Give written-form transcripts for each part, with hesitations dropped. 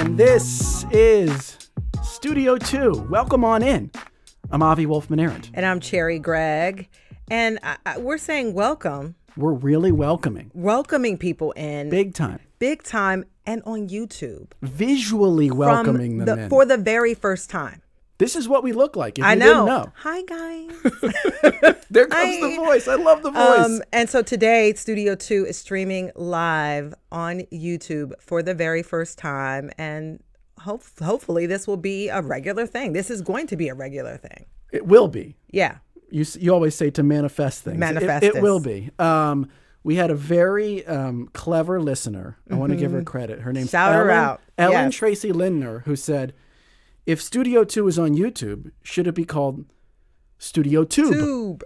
And this is Studio 2. Welcome on in. I'm Avi Wolfman-Arent. And I'm Cherry Gregg. And we're saying welcome. We're really welcoming. Welcoming people in. Big time. Big time. And on YouTube. Visually welcoming them in. For the very first time. This is what we look like, if you didn't know. Hi, guys. There comes the voice. I love the voice. And so today, Studio 2 is streaming live on YouTube for the very first time. And hopefully this will be a regular thing. This is going to be a regular thing. It will be. Yeah. You always say to manifest things. Manifest It will be. We had a very clever listener. I want to give her credit. Her name's Shout her out. Ellen Yes. Tracy Lindner, who said, if Studio 2 is on YouTube, should it be called Studio Tube?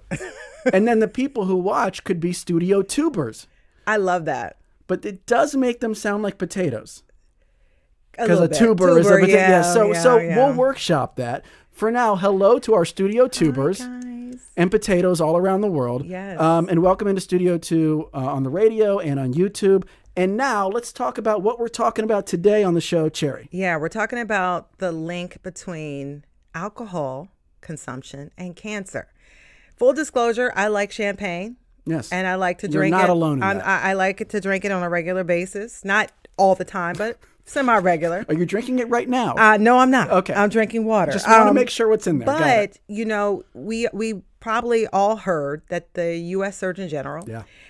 And then the people who watch could be Studio Tubers. I love that. But it does make them sound like potatoes. A Because little a bit. tuber is a potato. Yeah, So yeah. we'll workshop that. For now, hello to our Studio Tubers. Hi, guys. And potatoes all around the world. Yes. And welcome into Studio 2 on the radio and on YouTube. And now let's talk about what we're talking about today on the show, Cherry. Yeah, we're talking about the link between alcohol consumption and cancer. Full disclosure, I like champagne. Yes. And I like to You're drink it. not alone in that. I like it to drink it on a regular basis. Not all the time, but semi-regular. Are you drinking it right now? No, I'm not. Okay. I'm drinking water. Just want to make sure what's in there. Got it. But, you know, we probably all heard that the U.S. Surgeon General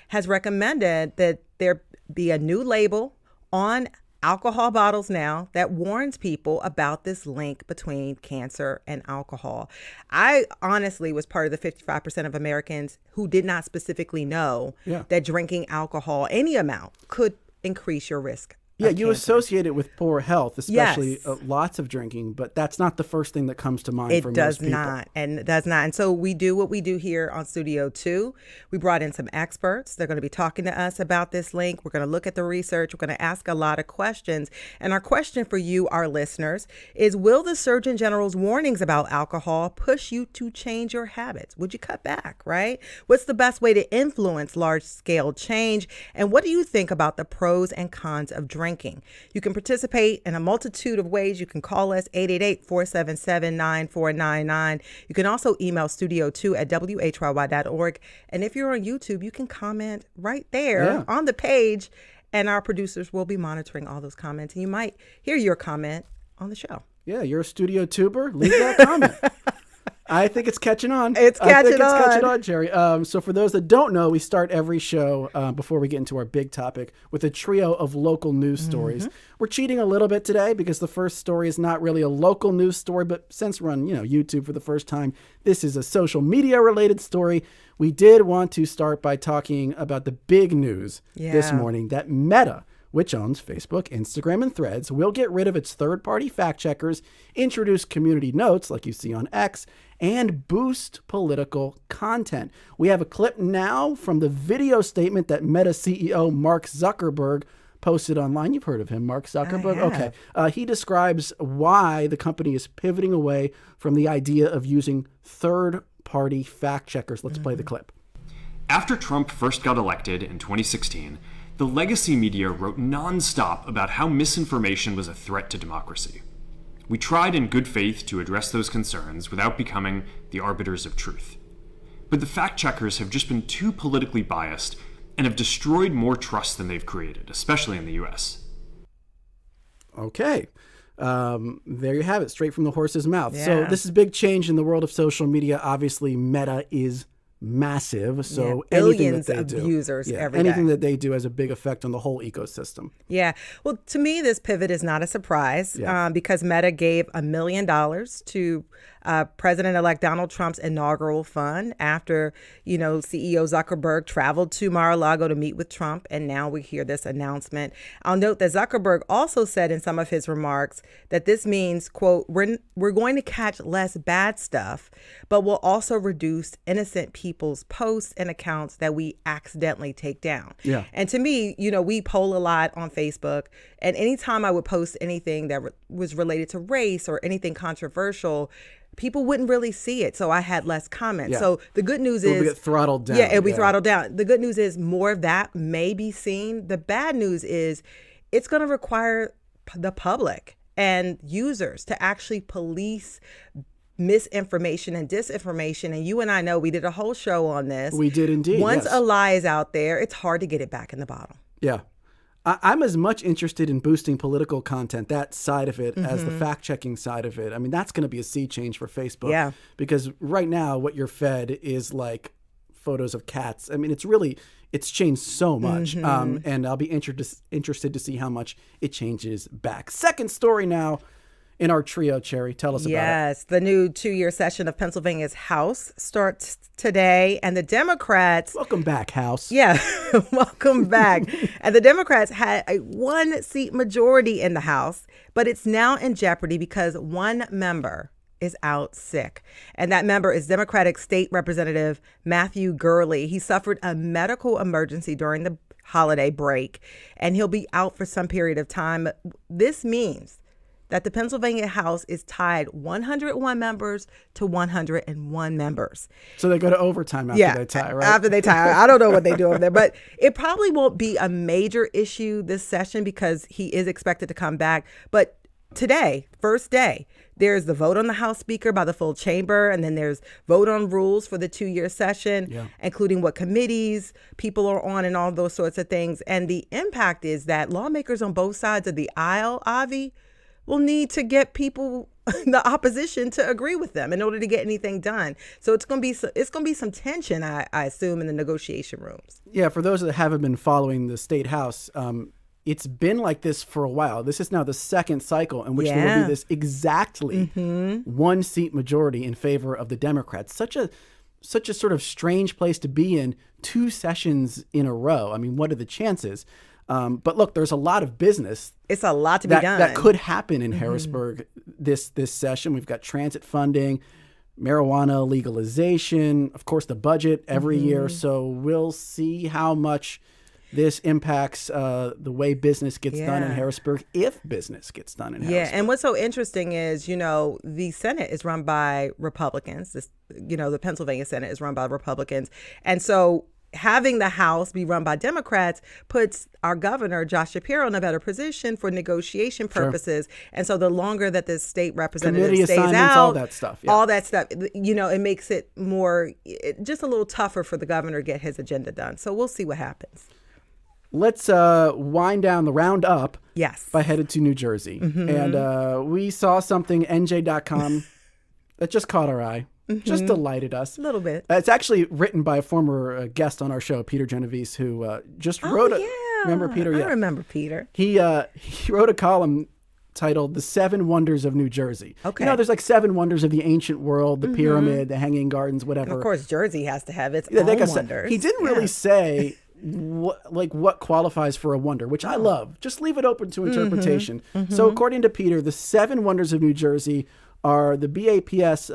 has recommended that there be a new label on alcohol bottles now that warns people about this link between cancer and alcohol. I honestly was part of the 55% of Americans who did not specifically know that drinking alcohol, any amount, could increase your risk. Yeah, you associate it with poor health, especially Yes. lots of drinking, but that's not the first thing that comes to mind for most people. It does not. And so we do what we do here on Studio 2. We brought in some experts. They're going to be talking to us about this link. We're going to look at the research. We're going to ask a lot of questions. And our question for you, our listeners, is will the Surgeon General's warnings about alcohol push you to change your habits? Would you cut back, right? What's the best way to influence large-scale change? And what do you think about the pros and cons of drinking? You can participate in a multitude of ways. You can call us 888-477-9499. You can also email studio2@whyy.org. And if you're on YouTube, you can comment right there on the page. And our producers will be monitoring all those comments. And you might hear your comment on the show. Yeah, you're a Studio Tuber. Leave that comment. I think it's catching on. It's catching on, Jerry. So for those that don't know, we start every show before we get into our big topic with a trio of local news stories. We're cheating a little bit today because the first story is not really a local news story, but since we're on YouTube for the first time, this is a social media related story. We did want to start by talking about the big news this morning that Meta, which owns Facebook, Instagram, and Threads, will get rid of its third-party fact-checkers, introduce community notes like you see on X, and boost political content. We have a clip now from the video statement that Meta CEO Mark Zuckerberg posted online. You've heard of him, Mark Zuckerberg? Okay. He describes why the company is pivoting away from the idea of using third-party fact-checkers. Let's play the clip. After Trump first got elected in 2016, the legacy media wrote nonstop about how misinformation was a threat to democracy. We tried in good faith to address those concerns without becoming the arbiters of truth. But the fact-checkers have just been too politically biased and have destroyed more trust than they've created, especially in the U.S. Okay. There you have it, straight from the horse's mouth. Yeah. So this is a big change in the world of social media. Obviously, Meta is massive. So billions anything that they of do, users every anything day. that they do has a big effect on the whole ecosystem. Yeah. Well, to me, this pivot is not a surprise because Meta gave $1 million to President-elect Donald Trump's inaugural fund after, CEO Zuckerberg traveled to Mar-a-Lago to meet with Trump. And now we hear this announcement. I'll note that Zuckerberg also said in some of his remarks that this means, quote, we're going to catch less bad stuff, but we'll also reduce innocent people's posts and accounts that we accidentally take down. Yeah. And to me, we poll a lot on Facebook. And anytime I would post anything that was related to race or anything controversial, people wouldn't really see it. So I had less comments. Yeah. So the good news It'll is get throttled down. Yeah, it'll be throttled down. The good news is more of that may be seen. The bad news is it's going to require the public and users to actually police misinformation and disinformation. And you and I know we did a whole show on this. We did indeed. Once yes. a lie is out there, it's hard to get it back in the bottle. Yeah. I'm as much interested in boosting political content, that side of it, as the fact-checking side of it. I mean, that's going to be a sea change for Facebook. Yeah. Because right now, what you're fed is like photos of cats. I mean, it's changed so much. And I'll be interested to see how much it changes back. Second story now in our trio, Cherry. Tell us about it. Yes, the new 2-year session of Pennsylvania's House starts today, and the Democrats... Welcome back, House. Yeah, welcome back. And the Democrats had a 1-seat majority in the House, but it's now in jeopardy because one member is out sick. And that member is Democratic State Representative Matthew Gurley. He suffered a medical emergency during the holiday break, and he'll be out for some period of time. This means that the Pennsylvania House is tied 101 members to 101 members. So they go to overtime after they tie, right? After they tie. I don't know what they do over there, but it probably won't be a major issue this session because he is expected to come back. But today, first day, there's the vote on the House Speaker by the full chamber, and then there's vote on rules for the 2-year session, including what committees people are on and all those sorts of things. And the impact is that lawmakers on both sides of the aisle, Avi, will need to get people, the opposition, to agree with them in order to get anything done. So it's going to be some tension, I assume, in the negotiation rooms. Yeah, for those that haven't been following the state house, it's been like this for a while. This is now the second cycle in which there will be this exactly 1-seat majority in favor of the Democrats. Such a sort of strange place to be in 2 sessions in a row. I mean, what are the chances? But look, there's a lot of business. It's a lot to be done. That could happen in Harrisburg this session. We've got transit funding, marijuana legalization, of course, the budget every year. So we'll see how much this impacts the way business gets done in Harrisburg, if business gets done in Harrisburg. Yeah, and what's so interesting is, the Senate is run by Republicans. The Pennsylvania Senate is run by Republicans. And so having the House be run by Democrats puts our governor, Josh Shapiro, in a better position for negotiation purposes. Sure. And so the longer that the state representative stays out, all that stuff, it makes it just a little tougher for the governor to get his agenda done. So we'll see what happens. Let's wind down the roundup by headed to New Jersey. And we saw something, NJ.com, that just caught our eye. Just delighted us. A little bit. It's actually written by a former guest on our show, Peter Genovese, who just wrote remember Peter? I remember Peter. He wrote a column titled "The 7 Wonders of New Jersey." Okay. There's like 7 wonders of the ancient world: the pyramid, the Hanging Gardens, whatever. And of course, Jersey has to have its own wonders. He didn't really say what qualifies for a wonder, which I love. Just leave it open to interpretation. So according to Peter, the 7 wonders of New Jersey are the BAPS,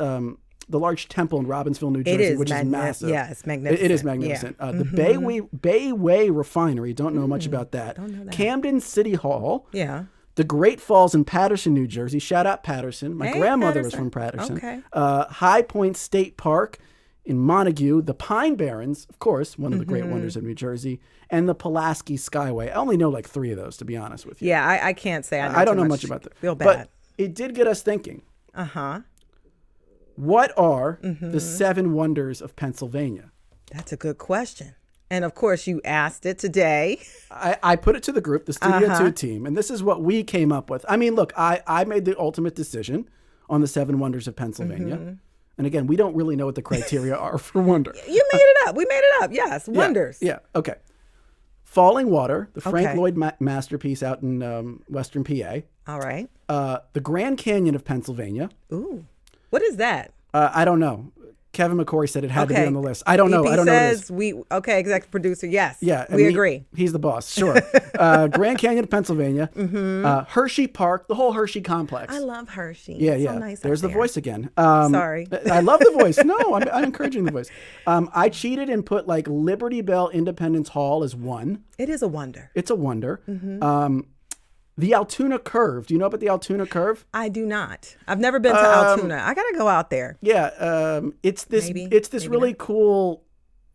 the large temple in Robbinsville, New Jersey, which is massive. Yeah, it's magnificent. It is magnificent. The Bayway Refinery, don't know much about that. Don't know that. Camden City Hall. Yeah. The Great Falls in Paterson, New Jersey. Shout out Paterson. My grandmother was from Paterson. Okay. High Point State Park in Montague. The Pine Barrens, of course, one of the great wonders of New Jersey. And the Pulaski Skyway. I only know like 3 of those, to be honest with you. Yeah, I can't say I know I don't too know much about that. Feel bad. But it did get us thinking. What are the 7 wonders of Pennsylvania? That's a good question. And of course, you asked it today. I put it to the group, the Studio 2 team, and this is what we came up with. I mean, look, I made the ultimate decision on the 7 wonders of Pennsylvania. And again, we don't really know what the criteria are for wonder. You made it up. We made it up. Yes, wonders. Yeah. Okay. Falling Water, the Frank Lloyd masterpiece out in Western PA. All right. The Grand Canyon of Pennsylvania. Ooh. What is that? I don't know. Kevin McCory said it had to be on the list. I don't know. I don't know what it is. Executive producer. Yes. Yeah. We agree. He's the boss. Sure. Grand Canyon of Pennselsvania. Hershey Park, the whole Hershey complex. I love Hershey. Yeah, it's yeah. So nice There's the voice again. Sorry. I love the voice. No, I'm encouraging the voice. I cheated and put like Liberty Bell Independence Hall as 1. It is a wonder. It's a wonder. The Altoona Curve. Do you know about the Altoona Curve? I do not. I've never been to Altoona. I gotta go out there. Yeah, it's this really cool.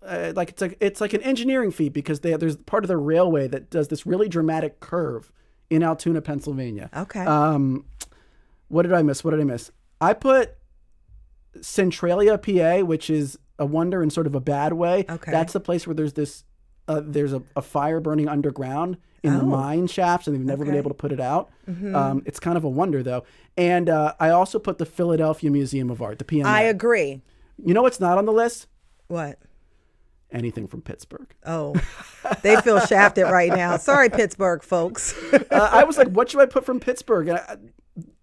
It's like an engineering feat because there's part of the railway that does this really dramatic curve in Altoona, Pennsylvania. Okay. What did I miss? I put Centralia, PA, which is a wonder in sort of a bad way. Okay. That's the place where there's this, there's a fire burning underground in the mine shafts, and they've never been able to put it out. It's kind of a wonder, though. And I also put the Philadelphia Museum of Art, the PMA. I agree. You know what's not on the list? What? Anything from Pittsburgh. Oh, they feel shafted right now. Sorry, Pittsburgh folks. I was like, what should I put from Pittsburgh? And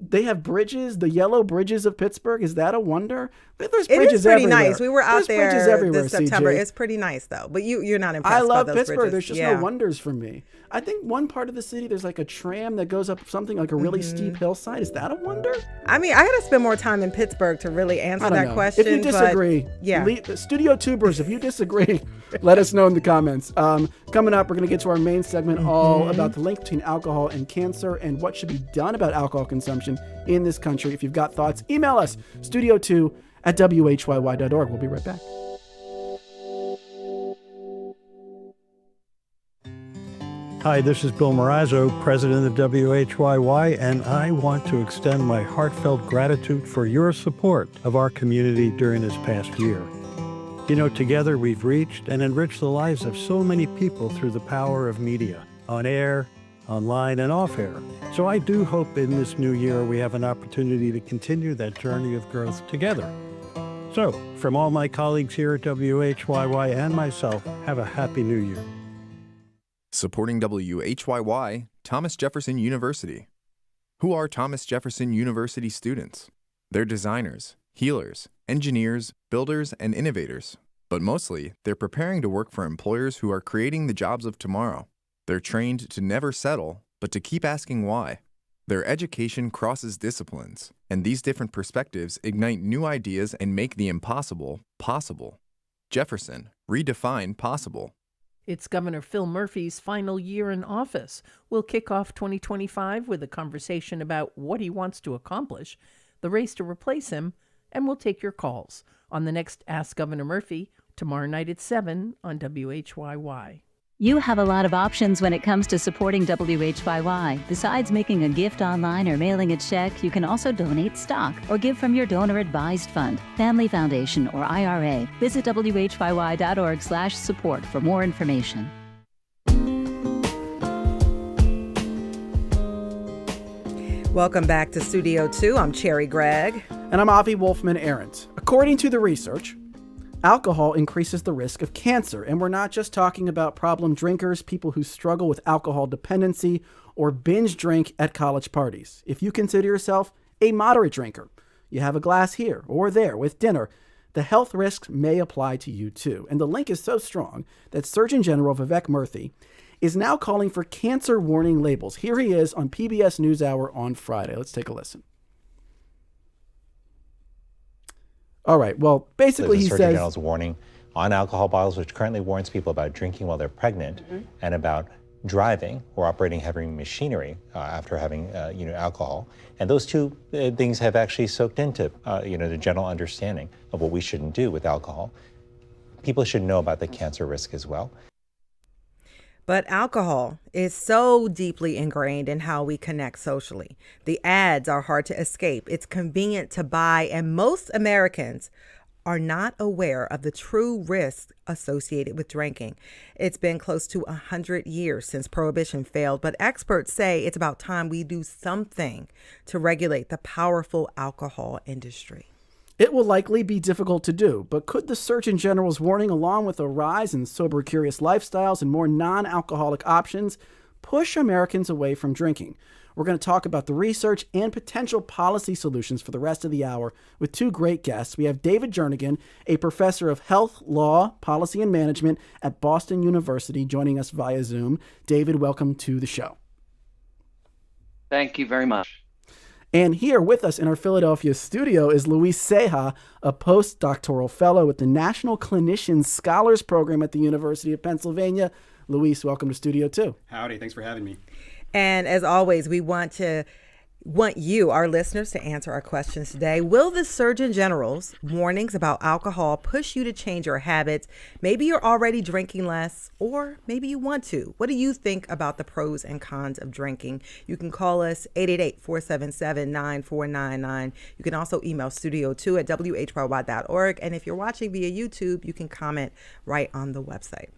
they have bridges, the yellow bridges of Pittsburgh. Is that a wonder? There's bridges It is pretty everywhere. nice. We were out There's bridges everywhere, this September. CJ. It's pretty nice, though. But you're not impressed I by love those Pittsburgh. bridges. There's just no wonders for me. I think one part of the city, there's like a tram that goes up something like a really steep hillside. Is that a wonder? I mean, I got to spend more time in Pittsburgh to really answer that question. If you disagree, Studio Tubers, if you disagree, let us know in the comments. Coming up, we're going to get to our main segment all about the link between alcohol and cancer and what should be done about alcohol consumption in this country. If you've got thoughts, email us, studio2@whyy.org. We'll be right back. Hi, this is Bill Morazzo, president of WHYY, and I want to extend my heartfelt gratitude for your support of our community during this past year. You know, together we've reached and enriched the lives of so many people through the power of media, on air, online, and off air. So I do hope in this new year we have an opportunity to continue that journey of growth together. So, from all my colleagues here at WHYY and myself, have a happy new year. Supporting WHYY, Thomas Jefferson University. Who are Thomas Jefferson University students? They're designers, healers, engineers, builders, and innovators. But mostly, they're preparing to work for employers who are creating the jobs of tomorrow. They're trained to never settle, but to keep asking why. Their education crosses disciplines, and these different perspectives ignite new ideas and make the impossible possible. Jefferson, redefine possible. It's Governor Phil Murphy's final year in office. We'll kick off 2025 with a conversation about what he wants to accomplish, the race to replace him, and we'll take your calls on the next Ask Governor Murphy tomorrow night at 7 on WHYY. You have a lot of options when it comes to supporting WHYY. Besides making a gift online or mailing a check, you can also donate stock or give from your donor-advised fund, family foundation, or IRA. Visit WHYY.org/support for more information. Welcome back to Studio 2. I'm Cherry Gregg. And I'm Avi Wolfman-Arendt. According to the research, alcohol increases the risk of cancer. And we're not just talking about problem drinkers, people who struggle with alcohol dependency or binge drink at college parties. If you consider yourself a moderate drinker, you have a glass here or there with dinner, the health risks may apply to you too. And the link is so strong that Surgeon General Vivek Murthy is now calling for cancer warning labels. Here he is on PBS NewsHour on Friday. Let's take a listen. All right. Well, basically, he says... Surgeon General's warning on alcohol bottles, which currently warns people about drinking while they're pregnant and about driving or operating heavy machinery after having, alcohol. And those two things have actually soaked into, the general understanding of what we shouldn't do with alcohol. People should know about the cancer risk as well. But alcohol is so deeply ingrained in how we connect socially. The ads are hard to escape. It's convenient to buy, and most Americans are not aware of the true risks associated with drinking. It's been close to 100 years since prohibition failed, but experts say it's about time we do something to regulate the powerful alcohol industry. It will likely be difficult to do, but could the Surgeon General's warning, along with a rise in sober, curious lifestyles and more non-alcoholic options, push Americans away from drinking? We're going to talk about the research and potential policy solutions for the rest of the hour with two great guests. We have David Jernigan, a professor of health, law, policy, and management at Boston University, joining us via Zoom. David, welcome to the show. Thank you very much. And here with us in our Philadelphia studio is Luis Ceja, a postdoctoral fellow with the National Clinicians Scholars Program at the University of Pennsylvania. Luis, welcome to Studio 2. Howdy, thanks for having me. And as always, we want to want you, our listeners, to answer our questions today. Will the Surgeon General's warnings about alcohol push you to change your habits? Maybe you're already drinking less, or maybe you want to. What do you think about the pros and cons of drinking? You can call us 888-477-9499. You can also email studio2@whyy.org. And if you're watching via YouTube, you can comment right on the website.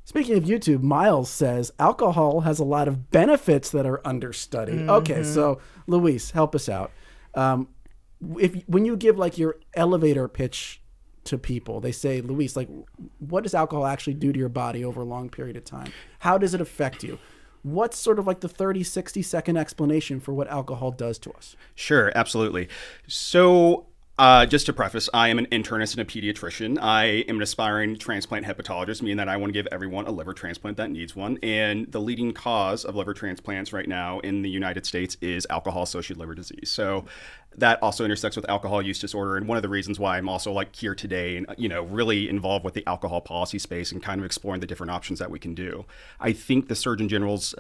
Speaking of YouTube, Miles says alcohol has a lot of benefits that are understudied. Mm-hmm. Okay, so Luis, help us out. When you give like your elevator pitch to people, they say, Luis, like, what does alcohol actually do to your body over a long period of time? How does it affect you? What's sort of like the 30, 60-second explanation for what alcohol does to us? Sure, absolutely. So just to preface, I am an internist and a pediatrician. I am an aspiring transplant hepatologist, meaning that I want to give everyone a liver transplant that needs one. And the leading cause of liver transplants right now in the United States is alcohol-associated liver disease. So that also intersects with alcohol use disorder. And one of the reasons why I'm also like here today and, really involved with the alcohol policy space and kind of exploring the different options that we can do. I think the Surgeon General's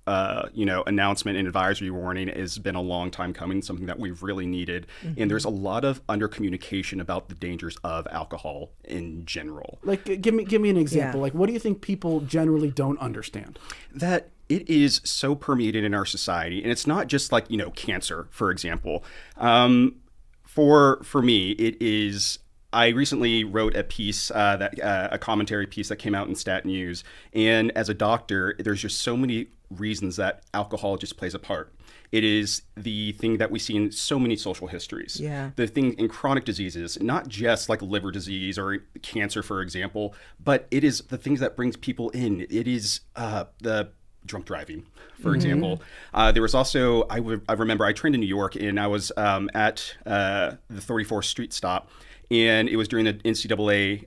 announcement and advisory warning has been a long time coming, something that we've really needed. Mm-hmm. And there's a lot of under communication about the dangers of alcohol in general. Like, give me an example. Yeah. Like, what do you think people generally don't understand? That it is so permeated in our society, and it's not just like, cancer, for example. For me, it is. I recently wrote a piece, a commentary piece that came out in Stat News. And as a doctor, there's just so many reasons that alcohol just plays a part. It is the thing that we see in so many social histories. Yeah. The thing in chronic diseases, not just like liver disease or cancer, for example, but it is the things that brings people in. It is the drunk driving, for example. There was also, I remember I trained in New York, and I was at the 34th Street stop. And it was during the NCAA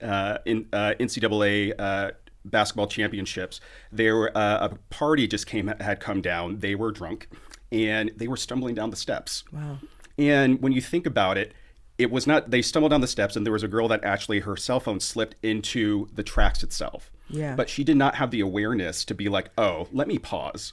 basketball championships. There, a party just had come down. They were drunk, and they were stumbling down the steps. Wow. And when you think about it, it was not. They stumbled down the steps, and there was a girl that actually her cell phone slipped into the tracks itself. Yeah. But she did not have the awareness to be like, oh, let me pause.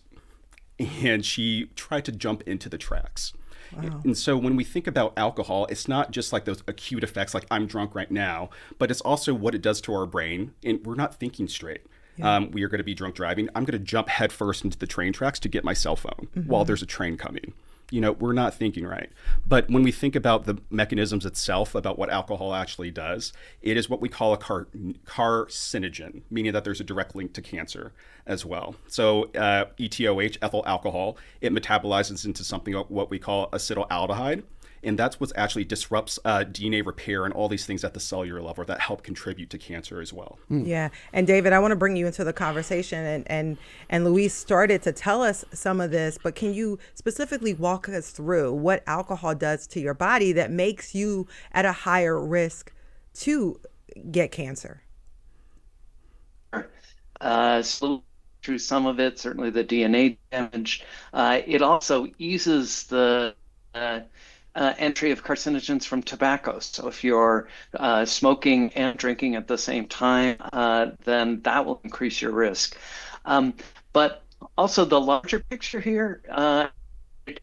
And she tried to jump into the tracks. Wow. And so when we think about alcohol, it's not just like those acute effects, like I'm drunk right now, but it's also what it does to our brain. And we're not thinking straight. Yeah. We are going to be drunk driving. I'm going to jump headfirst into the train tracks to get my cell phone while there's a train coming. We're not thinking right. But when we think about the mechanisms itself, about what alcohol actually does, it is what we call a carcinogen, meaning that there's a direct link to cancer as well. So ETOH, ethyl alcohol, it metabolizes into something what we call acetaldehyde. And that's what actually disrupts DNA repair and all these things at the cellular level that help contribute to cancer as well. Yeah. And David, I want to bring you into the conversation, and Luis started to tell us some of this, but can you specifically walk us through what alcohol does to your body that makes you at a higher risk to get cancer? So through some of it, certainly the DNA damage, it also eases the entry of carcinogens from tobacco. So if you're smoking and drinking at the same time, then that will increase your risk. But also the larger picture here,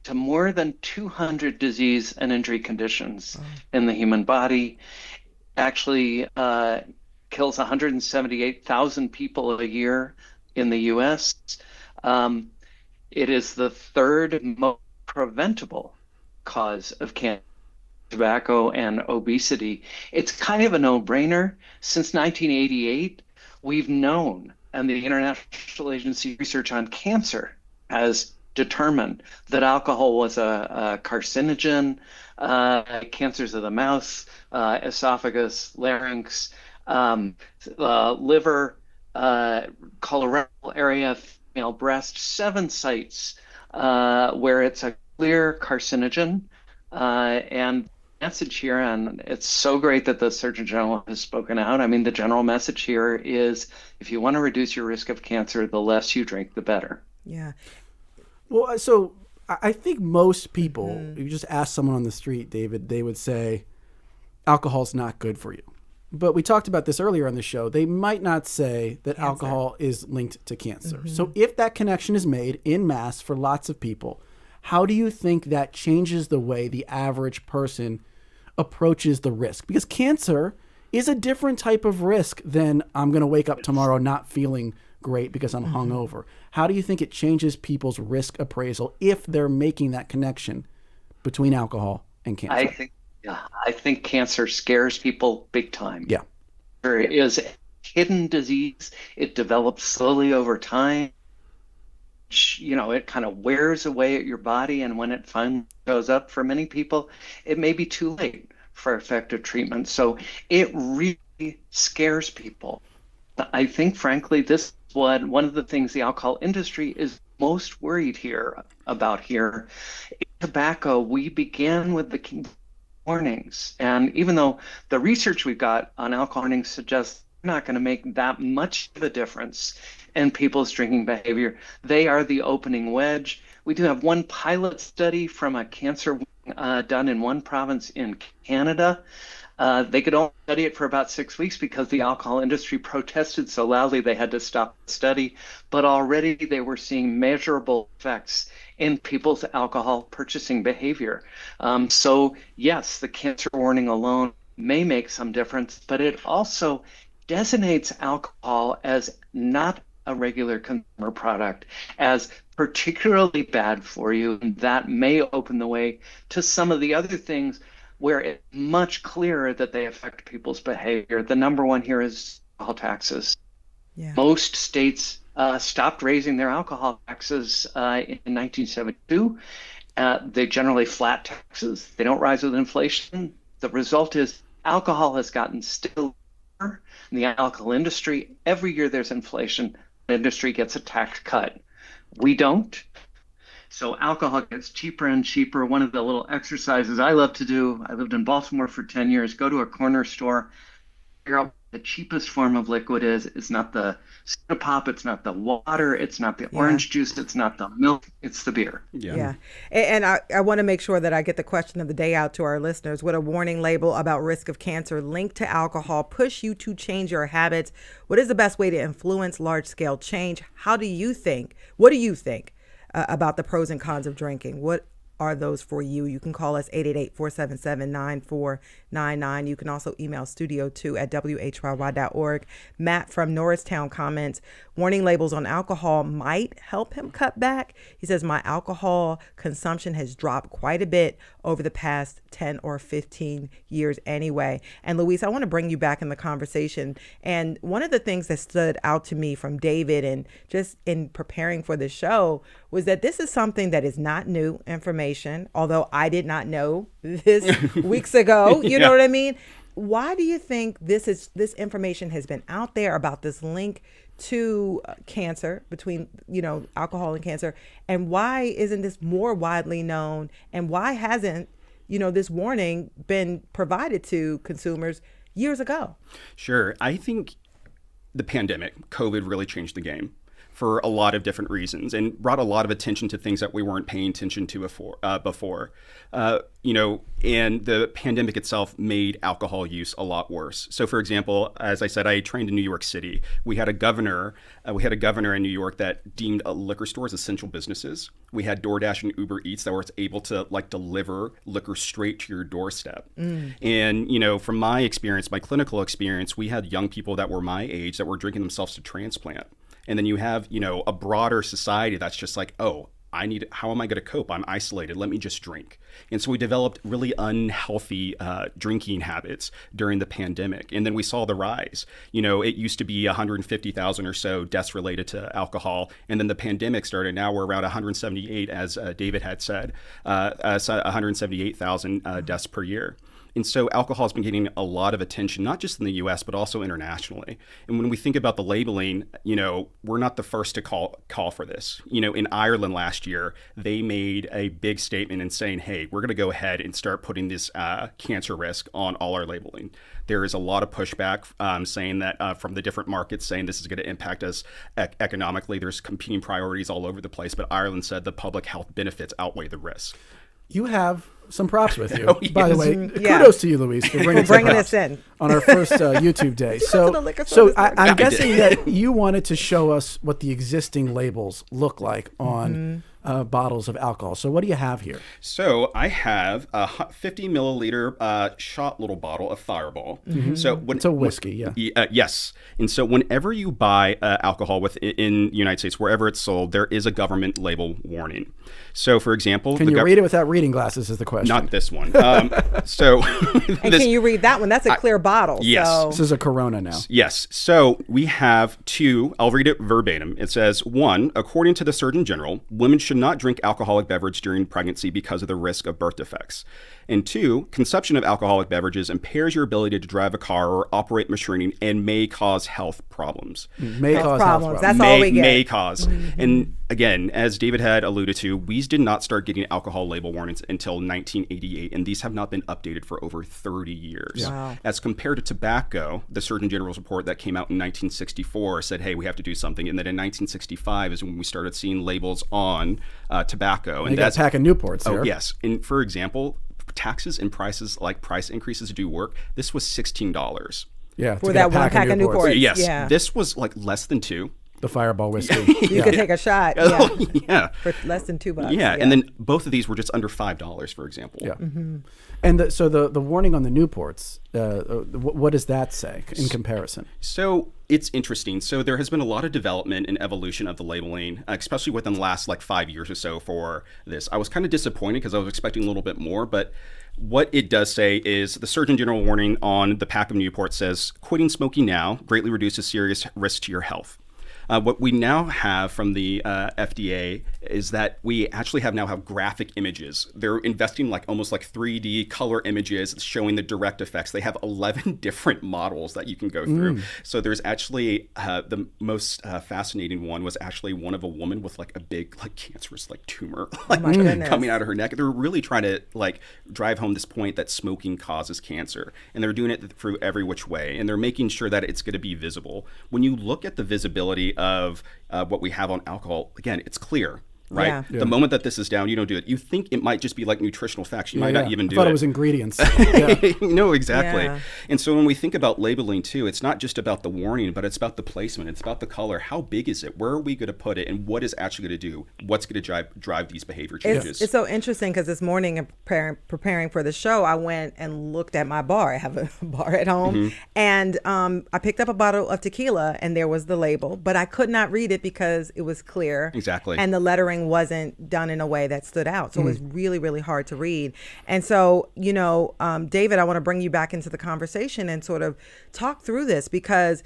to more than 200 disease and injury conditions in the human body, actually kills 178,000 people a year in the US. It is the third most preventable cause of cancer, tobacco, and obesity. It's kind of a no-brainer. Since 1988, we've known, and the International Agency Research on Cancer has determined that alcohol was a carcinogen, cancers of the mouth, esophagus, larynx, liver, colorectal area, female breast, 7 sites where it's a clear carcinogen, and message here, and it's so great that the Surgeon General has spoken out. I mean, the general message here is if you want to reduce your risk of cancer, the less you drink, the better. Yeah. Well, so I think most people, if you just ask someone on the street, David, they would say alcohol's not good for you. But we talked about this earlier on the show. They might not say that alcohol is linked to cancer. So if that connection is made in mass for lots of people, How do you think that changes the way the average person approaches the risk? Because cancer is a different type of risk than I'm going to wake up tomorrow not feeling great because I'm hungover. How do you think it changes people's risk appraisal if they're making that connection between alcohol and cancer? I think cancer scares people big time. Yeah. It is a hidden disease. It develops slowly over time. It kind of wears away at your body, and when it finally shows up for many people, it may be too late for effective treatment. So it really scares people. I think, frankly, this is one of the things the alcohol industry is most worried about here. In tobacco, we began with the warnings, and even though the research we've got on alcohol warnings suggests they're not going to make that much of a difference in people's drinking behavior, they are the opening wedge. We do have one pilot study from a cancer done in one province in Canada. They could only study it for about 6 weeks because the alcohol industry protested so loudly they had to stop the study. But already they were seeing measurable effects in people's alcohol purchasing behavior. So yes, the cancer warning alone may make some difference, but it also designates alcohol as not a regular consumer product, as particularly bad for you. And that may open the way to some of the other things where it's much clearer that they affect people's behavior. The number one here is alcohol taxes. Yeah. Most states stopped raising their alcohol taxes in 1972. They generally flat taxes. They don't rise with inflation. The result is alcohol has gotten still in the alcohol industry. Every year there's inflation, the industry gets a tax cut. We don't. So alcohol gets cheaper and cheaper. One of the little exercises I love to do, I lived in Baltimore for 10 years, go to a corner store, figure out what the cheapest form of liquid is. It's not the soda pop, it's not the water, it's not the orange juice, it's not the milk, it's the beer. Yeah. And I want to make sure that I get the question of the day out to our listeners. Would a warning label about risk of cancer linked to alcohol push you to change your habits? What is the best way to influence large-scale change? What do you think about the pros and cons of drinking? What are those for you? You can call us 888-477-9499. You can also email studio2@whyy.org. Matt from Norristown comments, warning labels on alcohol might help him cut back. He says, my alcohol consumption has dropped quite a bit over the past 10 or 15 years anyway. And Luis, I want to bring you back in the conversation. And one of the things that stood out to me from David and just in preparing for the show was that this is something that is not new information, although I did not know this weeks ago. You know what I mean? Why do you think this information has been out there about this link to cancer, between, alcohol and cancer? And why isn't this more widely known? And why hasn't, this warning been provided to consumers years ago? Sure. I think the pandemic, COVID, really changed the game for a lot of different reasons and brought a lot of attention to things that we weren't paying attention to before. And the pandemic itself made alcohol use a lot worse. So, for example, as I said, I trained in New York City. We had a governor in New York that deemed liquor stores essential businesses. We had DoorDash and Uber Eats that were able to deliver liquor straight to your doorstep. And, from my experience, my clinical experience, we had young people that were my age that were drinking themselves to transplant. And then you have, a broader society that's just like, how am I going to cope? I'm isolated. Let me just drink. And so we developed really unhealthy drinking habits during the pandemic. And then we saw the rise. It used to be 150,000 or so deaths related to alcohol. And then the pandemic started. Now we're around 178, as David had said, 178,000 deaths per year. And so alcohol has been getting a lot of attention, not just in the U.S., but also internationally. And when we think about the labeling, we're not the first to call for this. In Ireland last year, they made a big statement in saying, hey, we're going to go ahead and start putting this cancer risk on all our labeling. There is a lot of pushback saying that from the different markets, saying this is going to impact us economically. There's competing priorities all over the place. But Ireland said the public health benefits outweigh the risk. You have some props with you. Yes. By the way, kudos to you, Luis, for bringing us in on our first YouTube day. So I'm guessing that you wanted to show us what the existing labels look like on bottles of alcohol. So what do you have here? So I have a 50 milliliter shot little bottle of Fireball. So It's a whiskey, yes. And so whenever you buy alcohol in the United States, wherever it's sold, there is a government label warning. So, for example, can you read it without reading glasses? Is the question? Not this one. And can you read that one? That's a clear bottle. Yes. So. This is a Corona now. Yes. So we have two. I'll read it verbatim. It says, 1, according to the Surgeon General, women should not drink alcoholic beverage during pregnancy because of the risk of birth defects. And 2, consumption of alcoholic beverages impairs your ability to drive a car or operate machinery and may cause health problems. May cause health problems. That's all we get. May cause. And again, as David had alluded to, we did not start getting alcohol label warnings until 1988, and these have not been updated for over 30 years. Wow. As compared to tobacco, the Surgeon General's report that came out in 1964 said, hey, we have to do something. And then in 1965 is when we started seeing labels on tobacco. And that's a pack of Newports here. Oh, yes. And for example, taxes and prices, like price increases, do work. This was $16. Yeah, for that one pack of Newports. Yes. Yeah. This was like less than 2. The Fireball whiskey. You could take a shot. Yeah. For less than $2. Yeah. And then both of these were just under $5, for example. Yeah. And so the warning on the Newports, what does that say in comparison? So it's interesting. So there has been a lot of development and evolution of the labeling, especially within the last 5 years or so for this. I was kind of disappointed because I was expecting a little bit more, but what it does say is the Surgeon General warning on the pack of Newport says, quitting smoking now greatly reduces serious risk to your health. What we now have from the FDA is that we actually have graphic images. They're investing almost 3D color images showing the direct effects. They have 11 different models that you can go through. So there's actually the most fascinating one was actually one of a woman with a big cancerous tumor coming out of her neck. They're really trying to drive home this point that smoking causes cancer, and they're doing it through every which way, and they're making sure that it's going to be visible. When you look at the visibility of what we have on alcohol, again, it's clear, right? Yeah. The moment that this is down, you don't do it. You think it might just be nutritional facts. You might not even do it. I thought it was ingredients. No, exactly. Yeah. And so when we think about labeling too, it's not just about the warning, but it's about the placement. It's about the color. How big is it? Where are we going to put it? And what is actually going to do? What's going to drive these behavior changes? It's so interesting because this morning, preparing for the show, I went and looked at my bar. I have a bar at home. And I picked up a bottle of tequila, and there was the label, but I could not read it because it was clear. Exactly. And the lettering wasn't done in a way that stood out. So it was really, really hard to read. And so, David, I want to bring you back into the conversation and sort of talk through this, because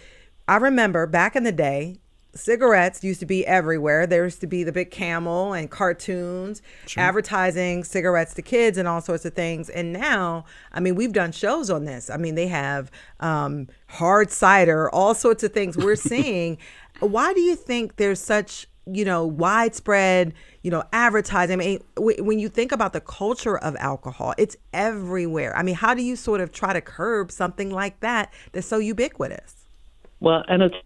I remember back in the day, cigarettes used to be everywhere. There used to be the big Camel and cartoons advertising cigarettes to kids and all sorts of things. And now, we've done shows on this. They have hard cider, all sorts of things we're seeing. Why do you think there's such widespread, advertising? When you think about the culture of alcohol, it's everywhere. How do you sort of try to curb something like that that's so ubiquitous? Well, and it's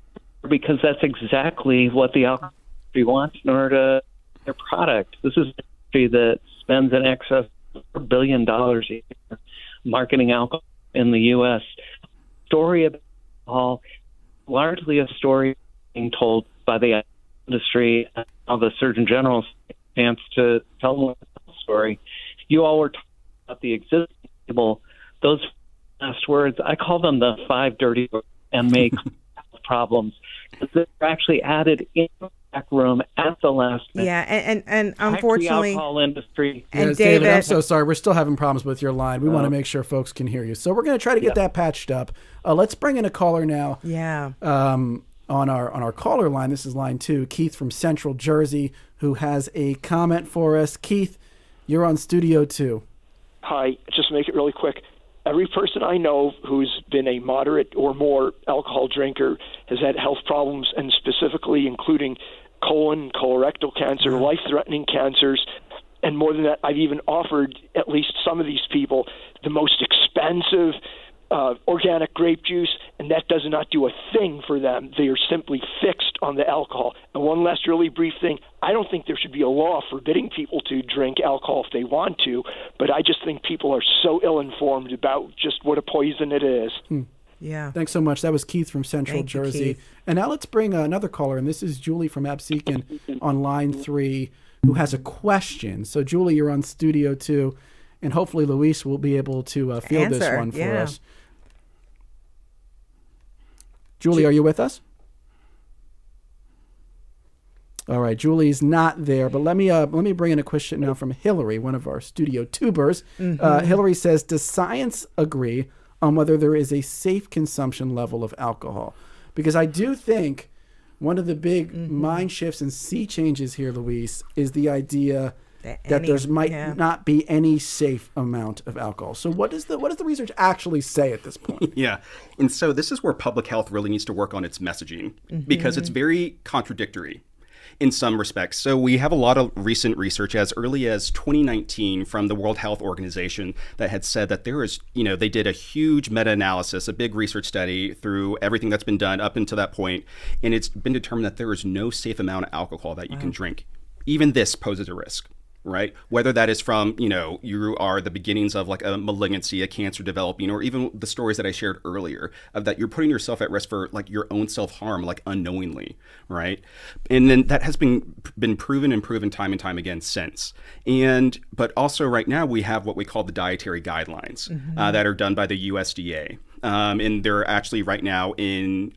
because that's exactly what the alcohol industry wants in order to their product. This is an industry that spends in excess of $4 billion a year marketing alcohol in the U.S. Story of alcohol, largely a story being told by the industry, of the Surgeon General's chance to tell them the story. You all were talking about the existing label. Those last words, I call them the 5 dirty words, and make problems. They're actually added in the back room at the last minute. Yeah, and unfortunately, the alcohol industry. And yes, David, I'm so sorry. We're still having problems with your line. We want to make sure folks can hear you. So we're going to try to get that patched up. Let's bring in a caller now. Yeah. On our caller line, this is line 2, Keith from Central Jersey, who has a comment for us. Keith, you're on Studio 2. Hi, just make it really quick. Every person I know who's been a moderate or more alcohol drinker has had health problems, and specifically including colon, colorectal cancer, life-threatening cancers. And more than that, I've even offered at least some of these people the most expensive organic grape juice, and that does not do a thing for them. They are simply fixed on the alcohol. And one last really brief thing, I don't think there should be a law forbidding people to drink alcohol if they want to, but I just think people are so ill-informed about just what a poison it is. Yeah. Thanks so much. That was Keith from Central Jersey. And now let's bring another caller, and this is Julie from Absecon on line 3, who has a question. So, Julie, you're on Studio 2, and hopefully Luis will be able to field this one for us. Julie, are you with us? All right, Julie's not there, but let me bring in a question now from Hillary, one of our Studio Tubers. Hillary says, does science agree on whether there is a safe consumption level of alcohol? Because I do think one of the big mind shifts and sea changes here, Luis, is the idea that there might not be any safe amount of alcohol. So what does the research actually say at this point? Yeah. And so this is where public health really needs to work on its messaging because it's very contradictory in some respects. So we have a lot of recent research as early as 2019 from the World Health Organization that had said that there is, they did a huge meta-analysis, a big research study through everything that's been done up until that point, and it's been determined that there is no safe amount of alcohol that you can drink. Even this poses a risk. Right? Whether that is from, you are the beginnings of like a malignancy, a cancer developing, or even the stories that I shared earlier of that you're putting yourself at risk for like your own self-harm, like unknowingly, right? And then that has been proven and proven time and time again since. But also right now we have what we call the dietary guidelines that are done by the USDA. And they're actually right now in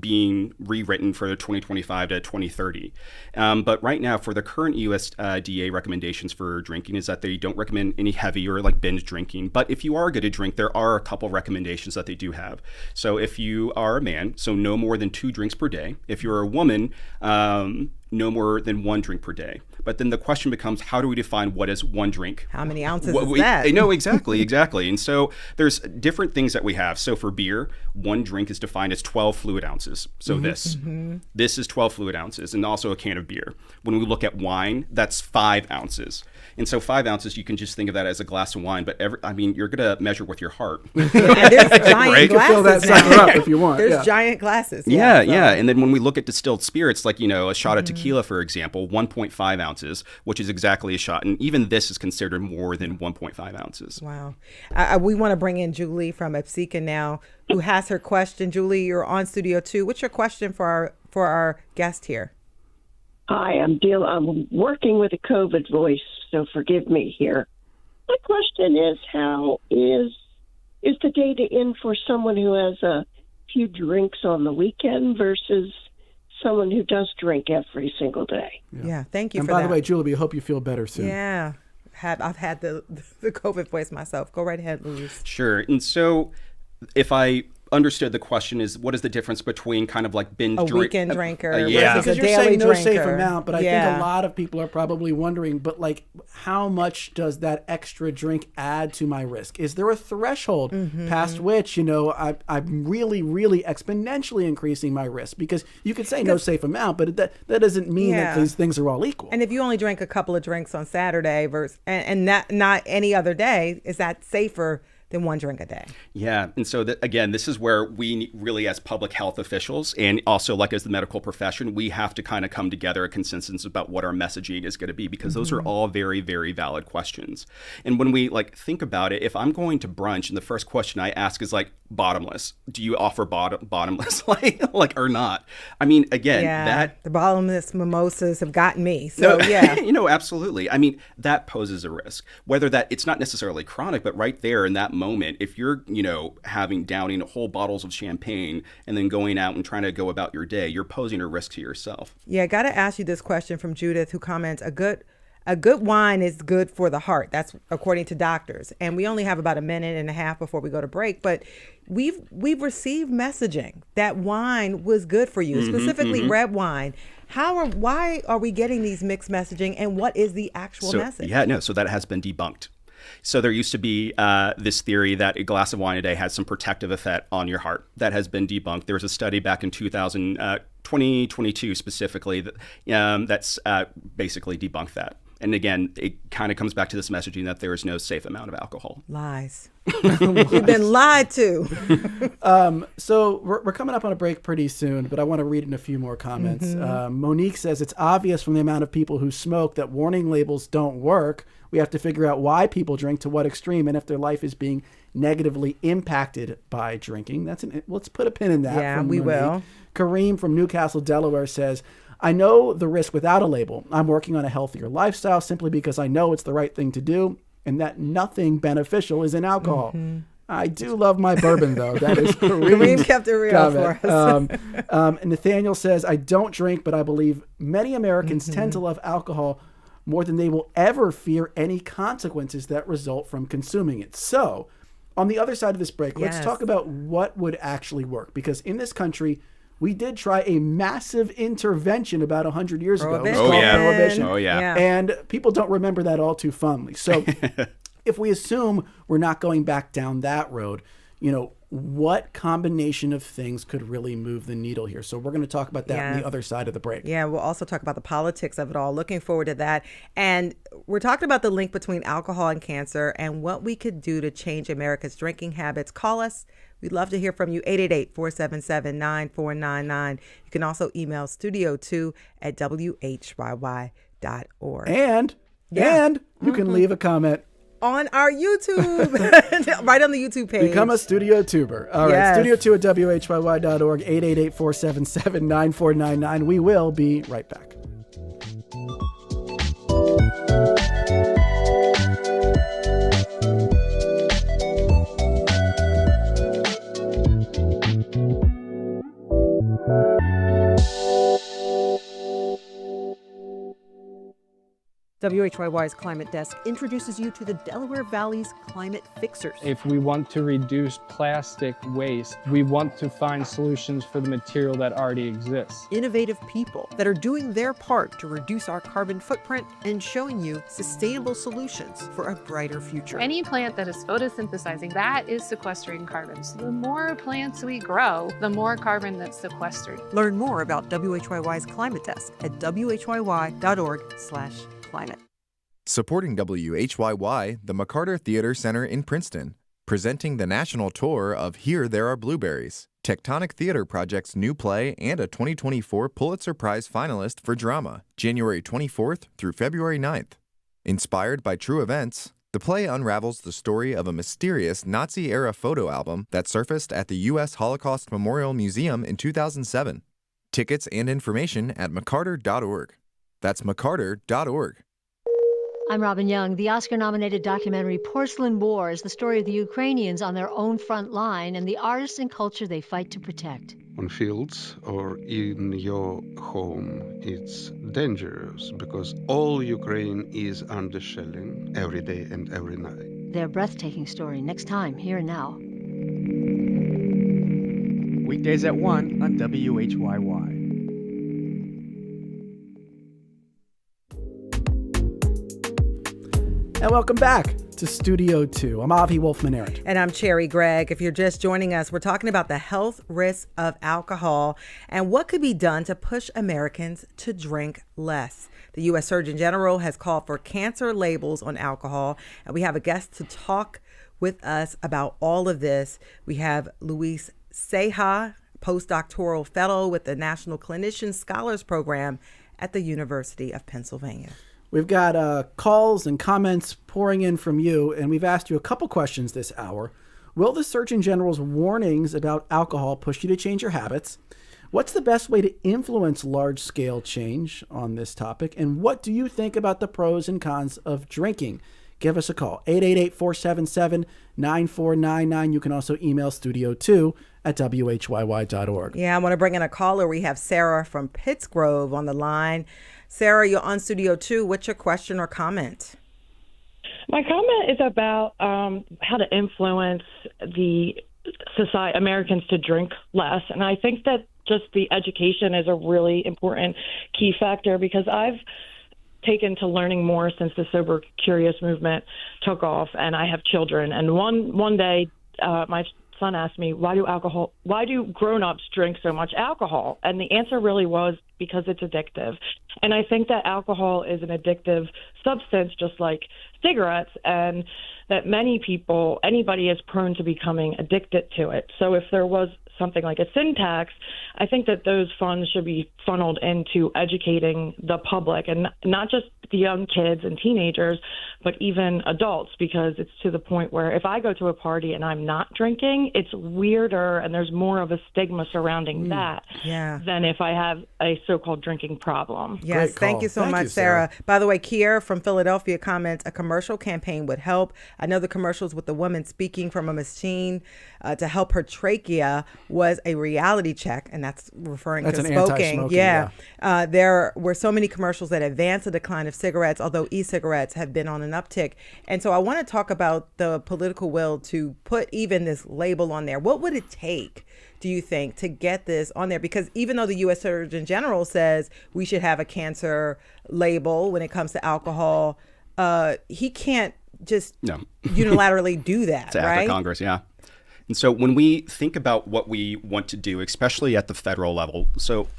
being rewritten for 2025 to 2030. But right now, for the current USDA recommendations for drinking is that they don't recommend any heavy or like binge drinking. But if you are going to drink, there are a couple recommendations that they do have. So if you are a man, so no more than 2 drinks per day. If you're a woman, no more than 1 drink per day. But then the question becomes, how do we define what is 1 drink? How many ounces is that? No, exactly. And so there's different things that we have. So for beer, 1 drink is defined as 12 fluid ounces. So this is 12 fluid ounces, and also a can of beer. When we look at wine, that's 5 ounces. And so 5 ounces, you can just think of that as a glass of wine, but you're going to measure with your heart. There's giant glasses You can fill that sucker up if you want. There's giant glasses. Yeah. And then when we look at distilled spirits, like, a shot of tequila, for example, 1.5 ounces, which is exactly a shot. And even this is considered more than 1.5 ounces. Wow. We want to bring in Julie from Epsika now, who has her question. Julie, you're on Studio 2. What's your question for our guest here? Hi, I'm working with a COVID voice, so forgive me here. My question is, how is the data in for someone who has a few drinks on the weekend versus someone who does drink every single day? Yeah, thank you and for that. by the way, Julie, we hope you feel better soon. Yeah, I've had the COVID voice myself. Go right ahead, Luis. Sure. And so if I understood the question is, what is the difference between kind of like binge weekend drinker versus because a you're daily saying no drinker. safe amount, but I think a lot of people are probably wondering, but like, how much does that extra drink add to my risk? Is there a threshold past which, I'm really, really exponentially increasing my risk? Because you could say no safe amount, but that doesn't mean that these things are all equal. And if you only drink a couple of drinks on Saturday and not any other day, is that safer than 1 drink a day? Yeah. And so again, this is where we really, as public health officials and also like as the medical profession, we have to kind of come together a consensus about what our messaging is going to be, because those are all very, very valid questions. And when we think about it, if I'm going to brunch and the first question I ask is like, bottomless, do you offer bottomless or not? I mean, again, the bottomless mimosas have gotten me. So absolutely. I mean, that poses a risk, whether that it's not necessarily chronic, but right there in that moment, if you're, downing whole bottles of champagne and then going out and trying to go about your day, you're posing a risk to yourself. Yeah, I got to ask you this question from Judith, who comments, a good wine is good for the heart. That's according to doctors. And we only have about a minute and a half before we go to break, but we've received messaging that wine was good for you, specifically red wine. Why are we getting these mixed messaging, and what is the actual message? So that has been debunked. So there used to be this theory that a glass of wine a day has some protective effect on your heart. That has been debunked. There was a study back in 2022 specifically that's basically debunked that. And again, it kind of comes back to this messaging that there is no safe amount of alcohol. Lies. We've been lied to. So we're coming up on a break pretty soon, but I want to read in a few more comments. Monique says, it's obvious from the amount of people who smoke that warning labels don't work. We have to figure out why people drink, to what extreme, and if their life is being negatively impacted by drinking. Let's put a pin in that. Yeah, we will. Kareem from Newcastle, Delaware says, I know the risk without a label. I'm working on a healthier lifestyle simply because I know it's the right thing to do and that nothing beneficial is in alcohol. I do love my bourbon, though. That is Kareem kept it real for us. And Nathaniel says, I don't drink, but I believe many Americans tend to love alcohol more than they will ever fear any consequences that result from consuming it. So, on the other side of this break, let's talk about what would actually work. Because in this country, we did try a massive intervention about 100 years ago. Prohibition. Oh, yeah. And people don't remember that all too fondly. So if we assume we're not going back down that road, what combination of things could really move the needle here? So we're going to talk about that on the other side of the break. Yeah, we'll also talk about the politics of it all. Looking forward to that. And we're talking about the link between alcohol and cancer and what we could do to change America's drinking habits. Call us. We'd love to hear from you, 888-477-9499. You can also email studio2@whyy.org. And you can leave a comment on our YouTube, right on the YouTube page. Become a Studio Tuber. All right, studio2@whyy.org, 888-477-9499. We will be right back. WHYY's Climate Desk introduces you to the Delaware Valley's climate fixers. If we want to reduce plastic waste, we want to find solutions for the material that already exists. Innovative people that are doing their part to reduce our carbon footprint and showing you sustainable solutions for a brighter future. Any plant that is photosynthesizing, that is sequestering carbon. So the more plants we grow, the more carbon that's sequestered. Learn more about WHYY's Climate Desk at whyy.org/climate. Supporting WHYY, the McCarter Theater Center in Princeton, presenting the national tour of Here There Are Blueberries, Tectonic Theater Project's new play and a 2024 Pulitzer Prize finalist for drama, January 24th through February 9th. Inspired by true events, the play unravels the story of a mysterious Nazi-era photo album that surfaced at the U.S. Holocaust Memorial Museum in 2007. Tickets and information at mccarter.org. That's mccarter.org. I'm Robin Young. The Oscar-nominated documentary Porcelain War is the story of the Ukrainians on their own front line and the artists and culture they fight to protect. On fields or in your home, it's dangerous because all Ukraine is under shelling every day and every night. Their breathtaking story next time, Here and Now. Weekdays at 1 on WHYY. And welcome back to Studio 2. I'm Avi Wolfman-Arndt. And I'm Cherry Gregg. If you're just joining us, we're talking about the health risks of alcohol and what could be done to push Americans to drink less. The U.S. Surgeon General has called for cancer labels on alcohol, and we have a guest to talk with us about all of this. We have Luis Ceja, postdoctoral fellow with the National Clinician Scholars Program at the University of Pennsylvania. We've got calls and comments pouring in from you, and we've asked you a couple questions this hour. Will the Surgeon General's warnings about alcohol push you to change your habits? What's the best way to influence large-scale change on this topic? And what do you think about the pros and cons of drinking? Give us a call, 888-477-9499. You can also email studio2@whyy.org. Yeah, I want to bring in a caller. We have Sarah from Pittsgrove on the line. Sarah, you're on Studio 2. What's your question or comment? My comment is about how to influence the society, Americans to drink less. And I think that just the education is a really important key factor because I've taken to learning more since the Sober Curious movement took off, and I have children. And one day, my son asked me, why do grown-ups drink so much alcohol? And the answer really was because it's addictive. And I think that alcohol is an addictive substance, just like cigarettes, and that many people, anybody is prone to becoming addicted to it. So if there was something like a sin tax, I think that those funds should be funneled into educating the public, and not just the young kids and teenagers, but even adults, because it's to the point where if I go to a party and I'm not drinking, it's weirder and there's more of a stigma surrounding that than if I have a so-called drinking problem. Yes, thank you so much, Sarah. By the way, Kier from Philadelphia comments, a commercial campaign would help. I know the commercials with the woman speaking from a machine to help her trachea was a reality check, and that's referring to smoking. There were so many commercials that advanced the decline of cigarettes, although e-cigarettes have been on an uptick. And so I want to talk about the political will to put even this label on there. What would it take, do you think, to get this on there? Because even though the U.S. Surgeon General says we should have a cancer label when it comes to alcohol, he can't just unilaterally do that, it's after Congress, And so when we think about what we want to do, especially at the federal level,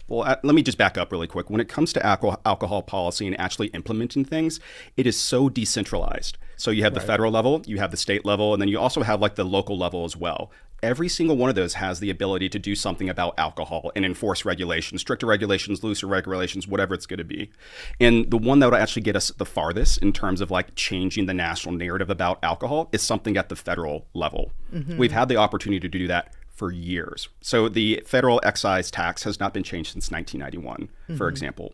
let me just back up really quick. When it comes to alcohol policy and actually implementing things, it is so decentralized. So you have the federal level, you have the state level, and then you also have like the local level as well. Every single one of those has the ability to do something about alcohol and enforce regulations, stricter regulations, looser regulations, whatever it's going to be. And the one that will actually get us the farthest in terms of like changing the national narrative about alcohol is something at the federal level. We've had the opportunity to do that for years. So the federal excise tax has not been changed since 1991, for example.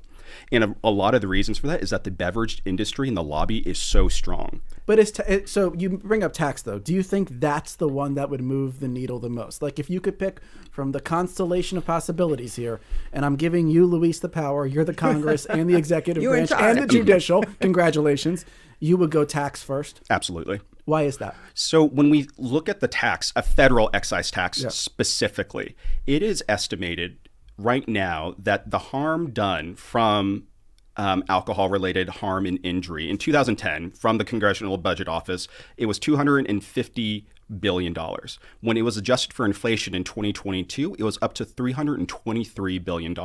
And a lot of the reasons for that is that the beverage industry and the lobby is so strong. But so you bring up tax, though. Do you think that's the one that would move the needle the most? Like if you could pick from the constellation of possibilities here, and I'm giving you, Luis, the power, you're the Congress and the executive branch and the judicial, congratulations, you would go tax first? Absolutely. Why is that? So when we look at the tax, a federal excise tax specifically, it is estimated right now that the harm done from alcohol-related harm and injury in 2010 from the Congressional Budget Office, it was $250 billion. When it was adjusted for inflation in 2022, it was up to $323 billion.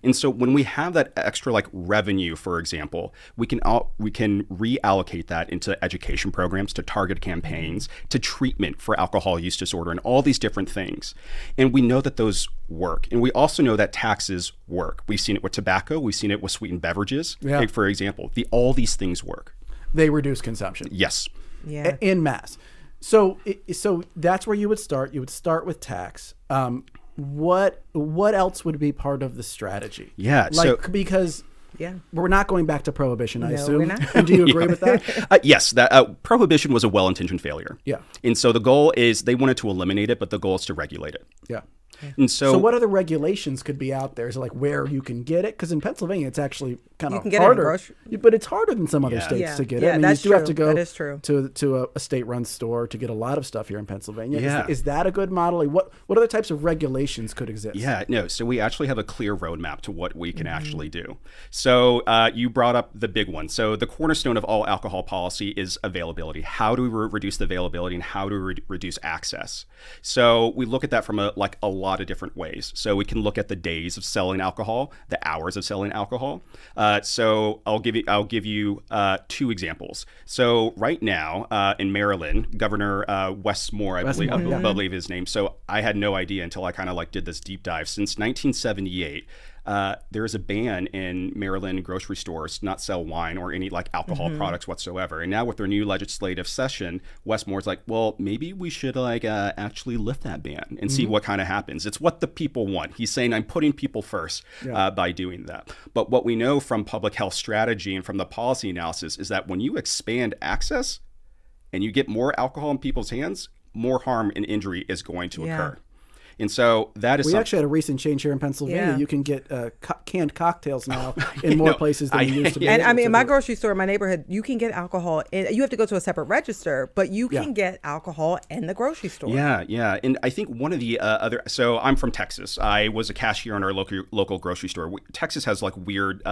And so when we have that extra like revenue, for example, we can reallocate that into education programs, to target campaigns, to treatment for alcohol use disorder, and all these different things. And we know that those work. And we also know that taxes work. We've seen it with tobacco. We've seen it with sweetened beverages, for example. All these things work. They reduce consumption. Yes. In mass. So that's where you would start. You would start with tax. What else would be part of the strategy? Because we're not going back to prohibition, I assume. We're not. And do you agree with that? Yes, prohibition was a well-intentioned failure. And so the goal is they wanted to eliminate it, but the goal is to regulate it. And so what other regulations could be out there? Is it like where you can get it? Because in Pennsylvania, it's actually kind of harder. But it's harder than some other states to get it. I mean, you do have to go to a state-run store to get a lot of stuff here in Pennsylvania. Is that a good model? What other types of regulations could exist? So we actually have a clear roadmap to what we can actually do. So you brought up the big one. So the cornerstone of all alcohol policy is availability. How do we reduce the availability and how do we reduce access? So we look at that from a lot of different ways. So we can look at the days of selling alcohol, the hours of selling alcohol. So I'll give you two examples. So right now in Maryland, Governor Wes Moore, I believe his name. So I had no idea until I kind of did this deep dive. Since 1978, there is a ban in Maryland grocery stores not sell wine or any alcohol products whatsoever. And now with their new legislative session, Wes Moore's like, well, maybe we should actually lift that ban and see what kind of happens. It's what the people want. He's saying I'm putting people first by doing that. But what we know from public health strategy and from the policy analysis is that when you expand access and you get more alcohol in people's hands, more harm and injury is going to occur. And so that is we actually had a recent change here in Pennsylvania. You can get canned cocktails now in more places than you used to be. And I mean, in my grocery store in my neighborhood, you can get alcohol. You have to go to a separate register, but you can get alcohol in the grocery store. And I think one of the so I'm from Texas. I was a cashier in our local grocery store. Texas has weird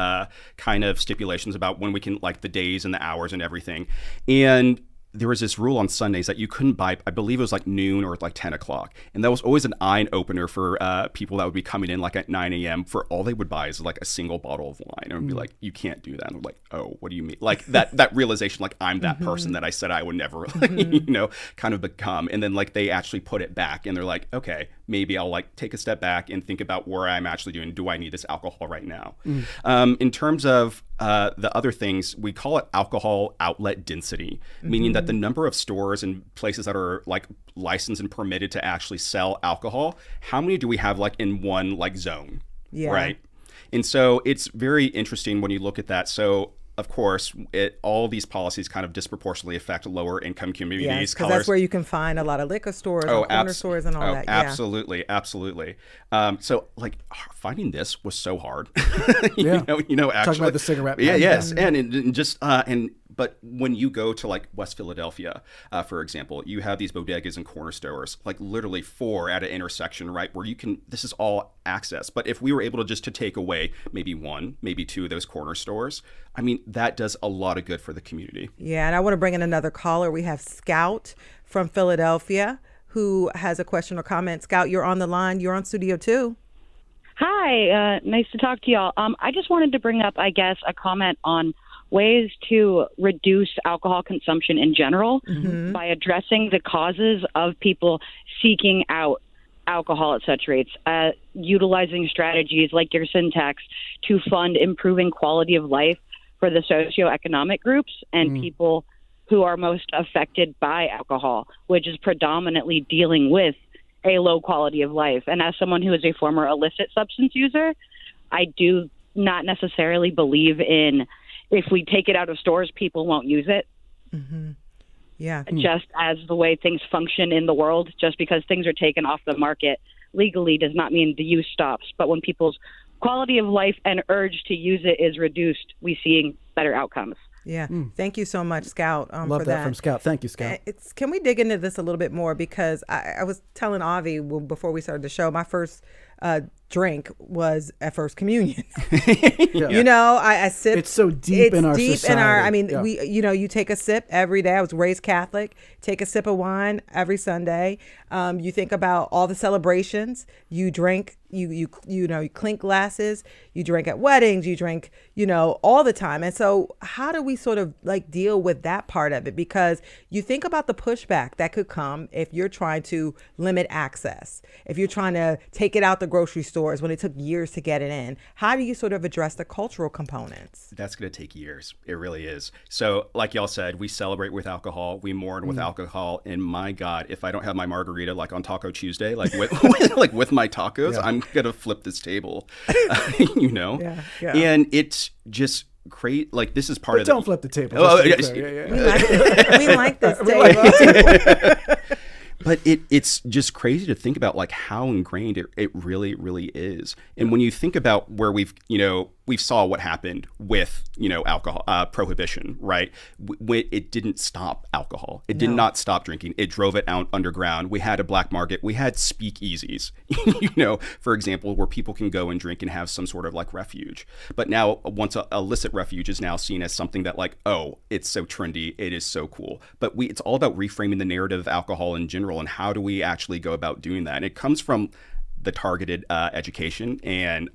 kind of stipulations about when we can, the days and the hours and everything. And there was this rule on Sundays that you couldn't buy, I believe it was noon or 10 o'clock. And that was always an eye opener for people that would be coming in at 9 a.m. for all they would buy is a single bottle of wine. And it would be like, you can't do that. And I'm like, oh, what do you mean? That realization, I'm that person that I said I would never, kind of become. And then they actually put it back and they're like, okay, maybe I'll like take a step back and think about where I'm actually doing. Do I need this alcohol right now? In terms of the other things, we call it alcohol outlet density, meaning that the number of stores and places that are like licensed and permitted to actually sell alcohol, how many do we have like in one like zone? Yeah. Right. And so it's very interesting when you look at that. So of course, all these policies kind of disproportionately affect lower income communities. Yes, because that's where you can find a lot of liquor stores, and corner stores, and all that. Yeah. Absolutely. So, like, finding this was so hard. you know, actually, talking about the cigarette. Yes, and but when you go to like West Philadelphia, for example, you have these bodegas and corner stores, like literally 4 at an intersection, right, where you can. This is all access. But if we were able to take away maybe 1, maybe 2 of those corner stores, I mean, that does a lot of good for the community. Yeah, and I want to bring in another caller. We have Scout from Philadelphia who has a question or comment. Scout, you're on the line. You're on Studio 2. Hi, nice to talk to y'all. I just wanted to bring up, I guess, a comment on ways to reduce alcohol consumption in general by addressing the causes of people seeking out alcohol at such rates, utilizing strategies like your syntax to fund improving quality of life for the socioeconomic groups and people who are most affected by alcohol, which is predominantly dealing with a low quality of life. And as someone who is a former illicit substance user, I do not necessarily believe in if we take it out of stores, people won't use it. Yeah. Just as the way things function in the world, just because things are taken off the market legally does not mean the use stops. But when people's quality of life and urge to use it is reduced, we see better outcomes. Yeah. Thank you so much, Scout, Love for that from Scout. Thank you, Scout. Can we dig into this a little bit more? Because I was telling Avi before we started the show, my first drink was at First Communion. You know, I sip. It's so deep in our society. I mean, you take a sip every day. I was raised Catholic. Take a sip of wine every Sunday. You think about all the celebrations. You drink. You clink glasses. You drink at weddings. You drink. All the time. And so, how do we sort of like deal with that part of it? Because you think about the pushback that could come if you're trying to limit access. If you're trying to take it out the grocery stores when it took years to get it in. How do you sort of address the cultural components? That's going to take years. It really is. So like y'all said, we celebrate with alcohol. We mourn with alcohol. And my God, if I don't have my margarita like on Taco Tuesday, like with with my tacos, I'm going to flip this table, Yeah. And it's just great. Like this is part of don't flip the table. We like this table. But it's just crazy to think about like how ingrained it really, really is. And when you think about where we saw what happened with, alcohol, prohibition, right? It didn't stop alcohol. It did not stop drinking. It drove it out underground. We had a black market. We had speakeasies, for example, where people can go and drink and have some sort of like refuge. But now once a illicit refuge is now seen as something that like, oh, it's so trendy. It is so cool. But it's all about reframing the narrative of alcohol in general. And how do we actually go about doing that? And it comes from the targeted education and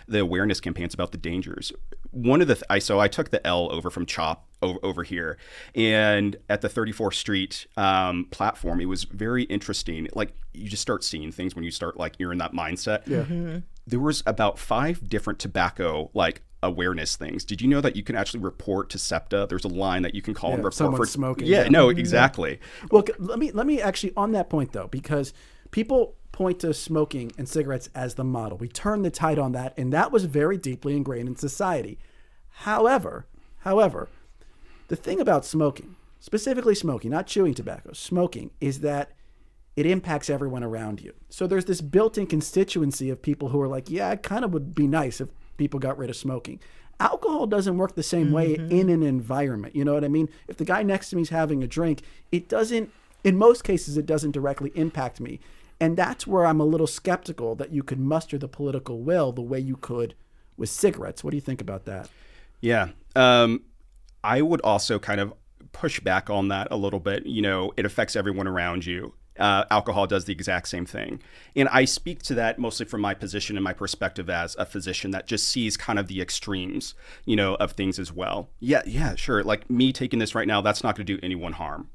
the awareness campaigns about the dangers. One of the I took the L over from CHOP over here, and at the 34th Street platform, it was very interesting. Like you just start seeing things when you start like you're in that mindset. Yeah. There was about 5 different tobacco like awareness things. Did you know that you can actually report to SEPTA? There's a line that you can call and report someone for smoking. Yeah, no, exactly. Well, let me actually on that point though, because people point to smoking and cigarettes as the model. We turn the tide on that, and that was very deeply ingrained in society. However, the thing about smoking, specifically smoking, not chewing tobacco, smoking, is that it impacts everyone around you. So there's this built-in constituency of people who are like, yeah, it kind of would be nice if people got rid of smoking. Alcohol doesn't work the same way in an environment. You know what I mean? If the guy next to me is having a drink, it doesn't, in most cases, it doesn't directly impact me. And that's where I'm a little skeptical that you could muster the political will the way you could with cigarettes. What do you think about that? Yeah. I would also kind of push back on that a little bit. It affects everyone around you. alcohol does the exact same thing. And I speak to that mostly from my position and my perspective as a physician that just sees kind of the extremes, of things as well. Yeah, sure. Like me taking this right now, that's not going to do anyone harm,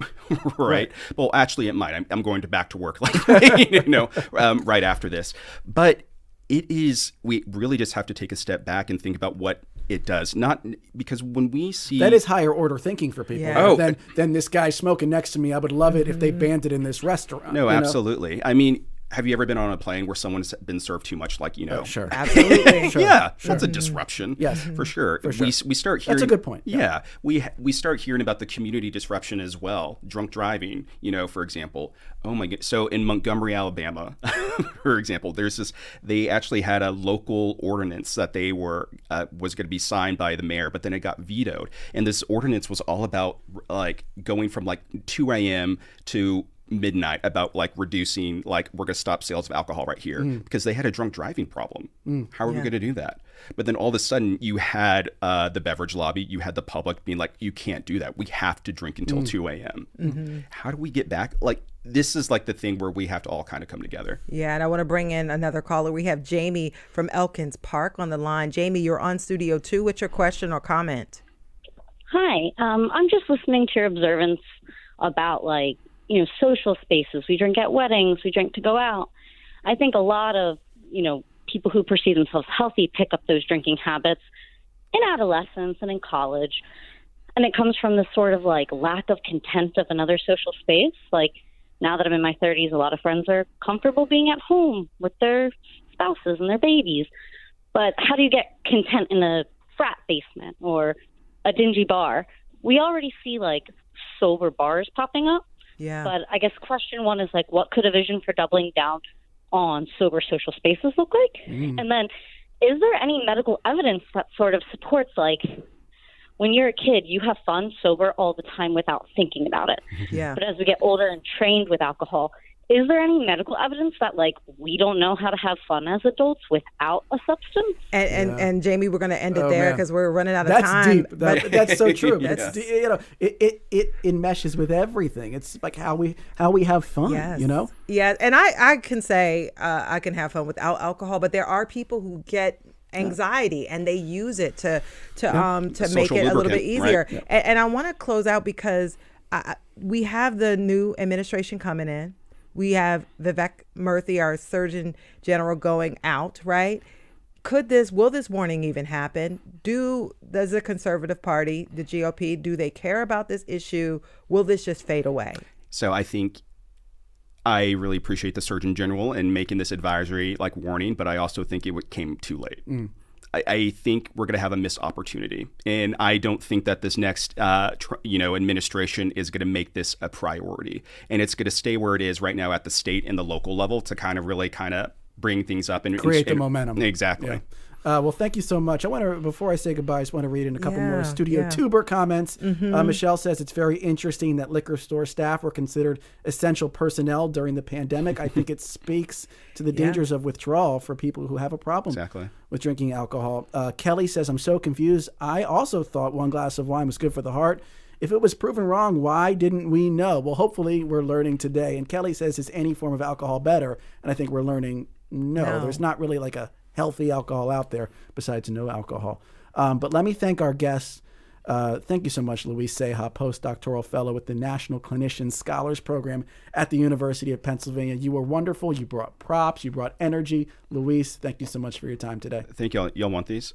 right? Well, actually, it might. I'm going back to work, right after this. But we really just have to take a step back and think about what it does. Not because when we see that is higher order thinking for people. Yeah. Oh, than this guy smoking next to me. I would love it if they banned it in this restaurant. No, absolutely. I mean, have you ever been on a plane where someone's been served too much? Sure, absolutely. That's a disruption. Yes, for sure. We start hearing. That's a good point. Yeah, we start hearing about the community disruption as well. Drunk driving, for example. Oh my god! So in Montgomery, Alabama, for example, they actually had a local ordinance that they was going to be signed by the mayor, but then it got vetoed. And this ordinance was all about going from 2 a.m. to midnight, about reducing, we're going to stop sales of alcohol right here because they had a drunk driving problem. How are we going to do that? But then all of a sudden you had the beverage lobby, you had the public being like, you can't do that. We have to drink until 2 a.m. How do we get back? This is the thing where we have to all kind of come together. Yeah, and I want to bring in another caller. We have Jamie from Elkins Park on the line. Jamie, you're on Studio 2. What's your question or comment? Hi, I'm just listening to your observance about social spaces. We drink at weddings, we drink to go out. I think a lot of, people who perceive themselves healthy pick up those drinking habits in adolescence and in college. And it comes from this sort of lack of content of another social space. Now that I'm in my 30s, a lot of friends are comfortable being at home with their spouses and their babies. But how do you get content in a frat basement or a dingy bar? We already see sober bars popping up. Yeah. But I guess question one is what could a vision for doubling down on sober social spaces look like? And then is there any medical evidence that sort of supports when you're a kid, you have fun sober all the time without thinking about it. Yeah. But as we get older and trained with alcohol, is there any medical evidence that we don't know how to have fun as adults without a substance? And Jamie, we're going to end it there because we're running out of That's time. Deep. That's so true. That's it enmeshes with everything. It's how we have fun. Yes. Yeah, and I can say I can have fun without alcohol, but there are people who get anxiety and they use it to make it a little bit easier. Right? And I want to close out because we have the new administration coming in. We have Vivek Murthy, our Surgeon General, going out, right? Will this warning even happen? Does the Conservative Party, the GOP, do they care about this issue? Will this just fade away? So I think I really appreciate the Surgeon General in making this advisory warning, but I also think it came too late. I think we're going to have a missed opportunity, and I don't think that this next administration is going to make this a priority, and it's going to stay where it is right now at the state and the local level to really bring things up and create the momentum. Exactly. Yeah. Well, thank you so much. Before I say goodbye, I just want to read in a couple more Studio Tuber comments. Michelle says it's very interesting that liquor store staff were considered essential personnel during the pandemic. I think it speaks to the dangers of withdrawal for people who have a problem with drinking alcohol. Kelly says, I'm so confused. I also thought one glass of wine was good for the heart. If it was proven wrong, why didn't we know? Well, hopefully we're learning today. And Kelly says, is any form of alcohol better? And I think we're learning no. There's not really a healthy alcohol out there besides no alcohol. But let me thank our guests. Thank you so much, Luis Ceja, postdoctoral fellow with the National Clinician Scholars Program at the University of Pennsylvania. You were wonderful. You brought props. You brought energy. Luis, thank you so much for your time today. Thank y'all. Y'all want these?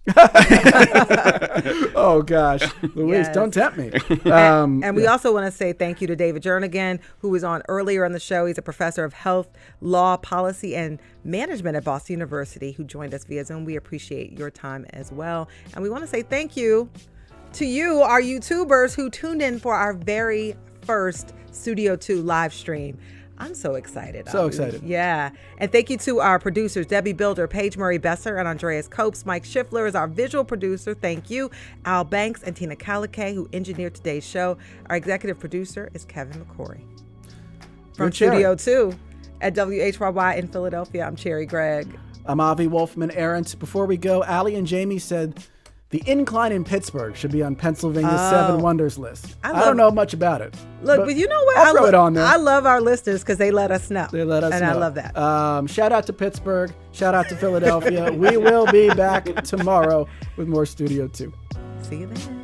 Oh, gosh. Luis, don't tempt me. And we also want to say thank you to David Jernigan, who was on earlier on the show. He's a professor of health, law, policy, and management at Boston University, who joined us via Zoom. We appreciate your time as well. And we want to say thank you to you, our YouTubers who tuned in for our very first Studio 2 live stream. I'm so excited. So excited. Yeah. And thank you to our producers, Debbie Builder, Paige Murray Besser, and Andreas Copes. Mike Schiffler is our visual producer. Thank you. Al Banks and Tina Calicay, who engineered today's show. Our executive producer is Kevin McCory. From Studio 2 at WHYY in Philadelphia, I'm Cherry Gregg. I'm Avi Wolfman Arendt. Before we go, Allie and Jamie said The Incline in Pittsburgh should be on Pennsylvania's 7 Wonders list. I don't know much about it. Look, but you know what? I'll throw it on there. I love our listeners because they let us know. They let us know. And I love that. Shout out to Pittsburgh. Shout out to Philadelphia. We will be back tomorrow with more Studio 2. See you then.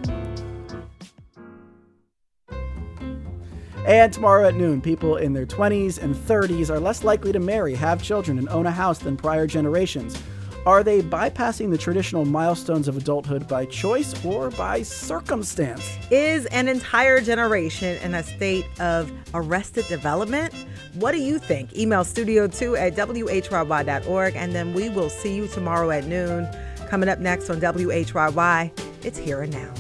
And tomorrow at noon, people in their 20s and 30s are less likely to marry, have children, and own a house than prior generations. Are they bypassing the traditional milestones of adulthood by choice or by circumstance? Is an entire generation in a state of arrested development? What do you think? Email studio2@whyy.org, and then we will see you tomorrow at noon. Coming up next on WHYY, it's Here and Now.